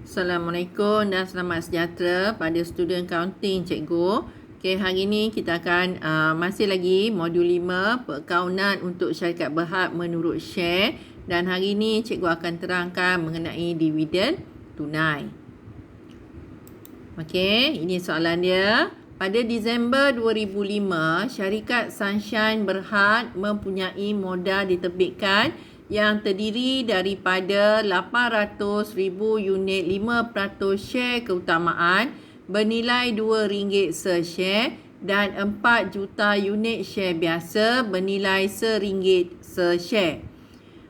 Assalamualaikum dan selamat sejahtera pada student accounting cikgu. Okey, hari ini kita akan masih lagi modul 5 perakaunan untuk syarikat berhad menurut share, dan hari ini cikgu akan terangkan mengenai dividen tunai. Okey, ini soalan dia. Pada Disember 2005, syarikat Sunshine Berhad mempunyai modal diterbitkan yang terdiri daripada 800,000 unit 5% share keutamaan bernilai RM2 se-share dan 4 juta unit share biasa bernilai RM1 se-share.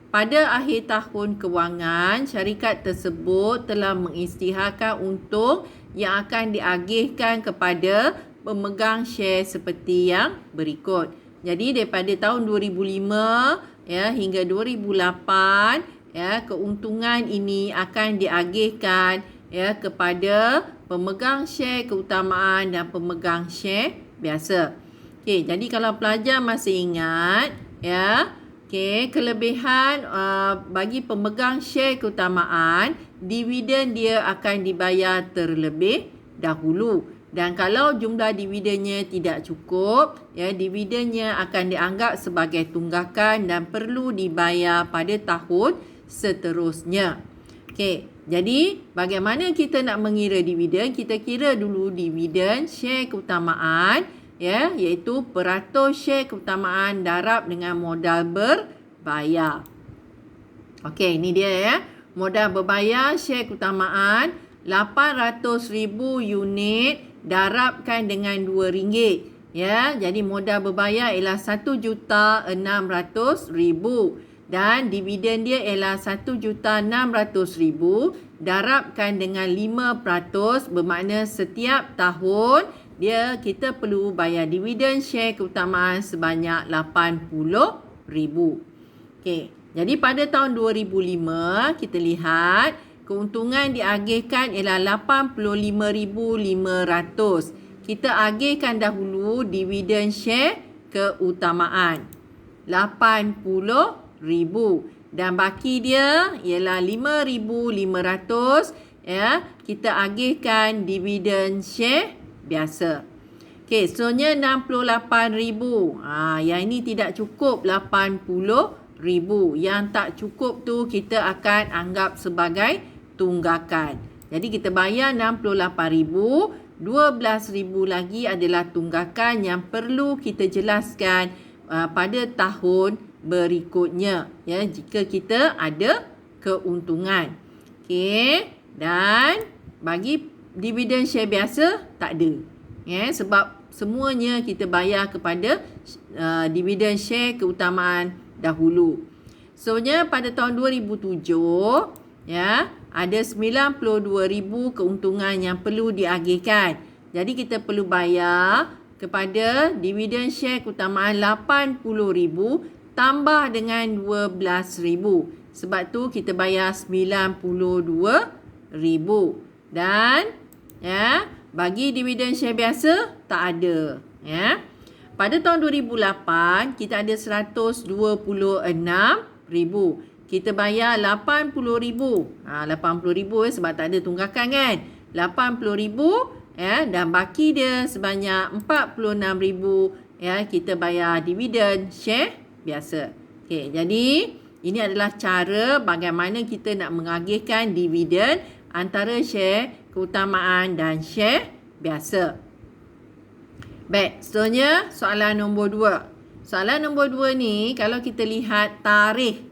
Pada akhir tahun kewangan, syarikat tersebut telah mengisytiharkan untung yang akan diagihkan kepada pemegang share seperti yang berikut. Jadi daripada tahun 2005 hingga 2008 keuntungan ini akan diagihkan kepada pemegang share keutamaan dan pemegang share biasa. Okey, jadi kalau pelajar masih ingat kelebihan bagi pemegang share keutamaan, dividen dia akan dibayar terlebih dahulu. Dan kalau jumlah dividennya tidak cukup, dividennya akan dianggap sebagai tunggakan dan perlu dibayar pada tahun seterusnya. Okey, jadi bagaimana kita nak mengira dividen? Kita kira dulu dividen share keutamaan, iaitu peratus share keutamaan darab dengan modal berbayar. Okey, ini dia modal berbayar share keutamaan 800,000 unit darabkan dengan RM2. Jadi modal berbayar ialah RM1,600,000 dan dividen dia ialah RM1,600,000 darabkan dengan 5%, bermakna setiap tahun kita perlu bayar dividen share keutamaan sebanyak RM80,000. Okey, jadi pada tahun 2005 kita lihat keuntungan diagihkan ialah RM85,500. Kita agihkan dahulu dividen share keutamaan RM80,000 dan baki dia ialah RM5,500. Kita agihkan dividen share biasa. Okey, seterusnya RM68,000. Yang ini tidak cukup RM80,000. Yang tak cukup tu kita akan anggap sebagai tunggakan. Jadi kita bayar RM68,000, RM12,000 lagi adalah tunggakan yang perlu kita jelaskan pada tahun berikutnya, jika kita ada keuntungan. Okey, dan bagi dividen share biasa tak ada. Sebab semuanya kita bayar kepada dividen share keutamaan dahulu. Soalnya pada tahun 2007 ada 92,000 keuntungan yang perlu diagihkan. Jadi kita perlu bayar kepada dividen share keutamaan RM80,000 tambah dengan RM12,000. Sebab tu kita bayar RM92,000. Dan bagi dividen share biasa tak ada. Pada tahun 2008 kita ada RM126,000. Kita bayar RM80,000. RM80,000 sebab tak ada tunggakan kan. RM80,000 dan baki dia sebanyak RM46,000. Kita bayar dividen share biasa. Okey, jadi ini adalah cara bagaimana kita nak mengagihkan dividen antara share keutamaan dan share biasa. Baik, seterusnya soalan nombor 2. Soalan nombor 2 ni kalau kita lihat tarikh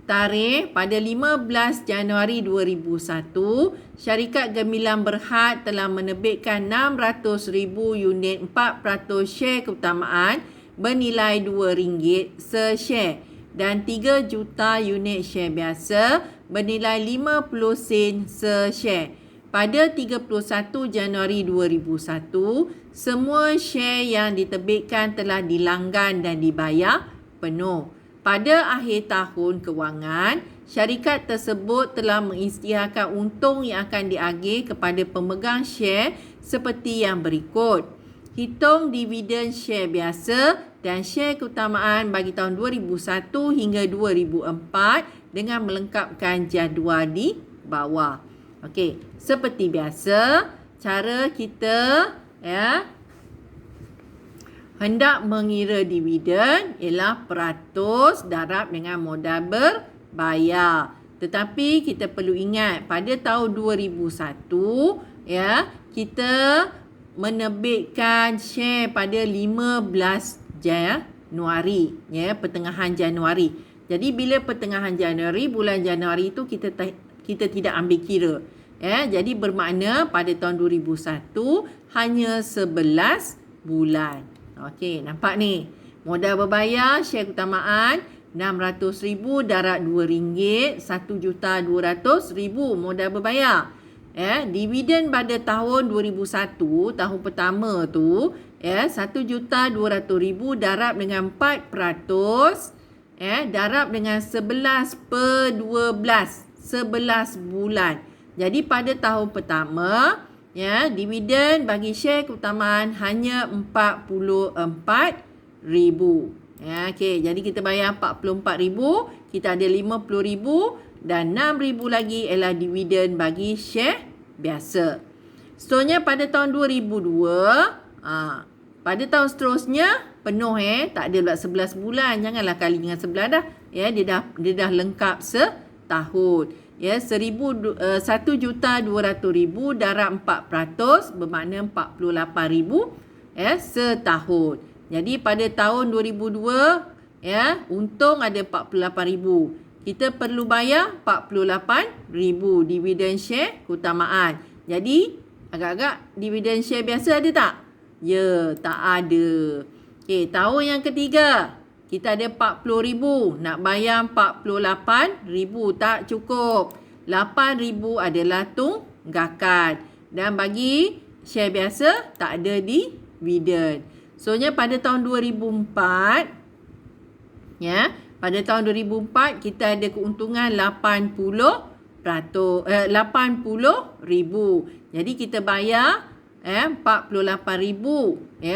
tarikh pada 15 Januari 2001, syarikat Gemilang Berhad telah menerbitkan 600,000 unit 4% share keutamaan bernilai RM2 se-share dan 3 juta unit share biasa bernilai 50 sen se-share. Pada 31 Januari 2001, semua share yang diterbitkan telah dilanggan dan dibayar penuh. Pada akhir tahun kewangan, syarikat tersebut telah mengisytiharkan untung yang akan diagih kepada pemegang share seperti yang berikut. Hitung dividen share biasa dan share keutamaan bagi tahun 2001 hingga 2004 dengan melengkapkan jadual di bawah. Okey, seperti biasa, cara kita hendak mengira dividen ialah peratus darab dengan modal berbayar. Tetapi kita perlu ingat pada tahun 2001 kita menerbitkan share pada 15 Januari, pertengahan Januari. Jadi bila pertengahan Januari, bulan Januari itu kita tidak ambil kira. Jadi bermakna pada tahun 2001 hanya 11 bulan. Okey, nampak ni. Modal berbayar share keutamaan RM600,000 darab RM2, RM1,200,000 modal berbayar. Dividen pada tahun 2001, tahun pertama tu, RM1,200,000 darab dengan 4%, darab dengan 11/12, 11 bulan. Jadi pada tahun pertama, dividen bagi share keutamaan hanya RM44,000. Okey, jadi kita bayar RM44,000, kita ada RM50,000 dan RM6,000 lagi ialah dividen bagi share biasa. Seterusnya pada tahun 2002, pada tahun seterusnya penuh tak ada pula 11 bulan. Janganlah kali dengan 11 dah. Dia dah lengkap setahun. RM1,200,000 darab 4% bermakna RM48,000 setahun. Jadi pada tahun 2002 untung ada RM48,000. Kita perlu bayar RM48,000 dividen share keutamaan. Jadi agak-agak dividen share biasa ada tak? Ya, tak ada. Okey, tahun yang ketiga kita ada RM40,000. Nak bayar RM48,000 tak cukup. RM8,000 adalah tunggakan. Dan bagi share biasa tak ada dividen. Soalnya pada tahun 2004, pada tahun 2004 kita ada keuntungan RM80,000. Jadi kita bayar RM48,000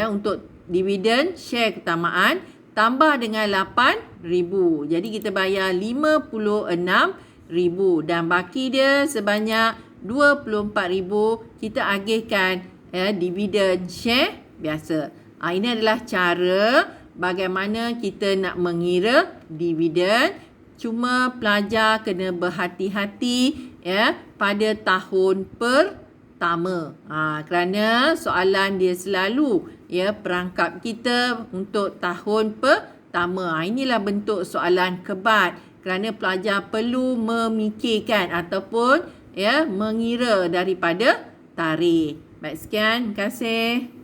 untuk dividen share keutamaan tambah dengan RM8,000. Jadi kita bayar RM56,000 dan baki dia sebanyak RM24,000 kita agihkan dividen share biasa. Ini adalah cara bagaimana kita nak mengira dividen. Cuma pelajar kena berhati-hati pada tahun pertama. Kerana soalan dia selalu perangkap kita untuk tahun pertama. Inilah bentuk soalan kebat. Kerana pelajar perlu memikirkan ataupun mengira daripada tarikh. Baik, sekian. Terima kasih.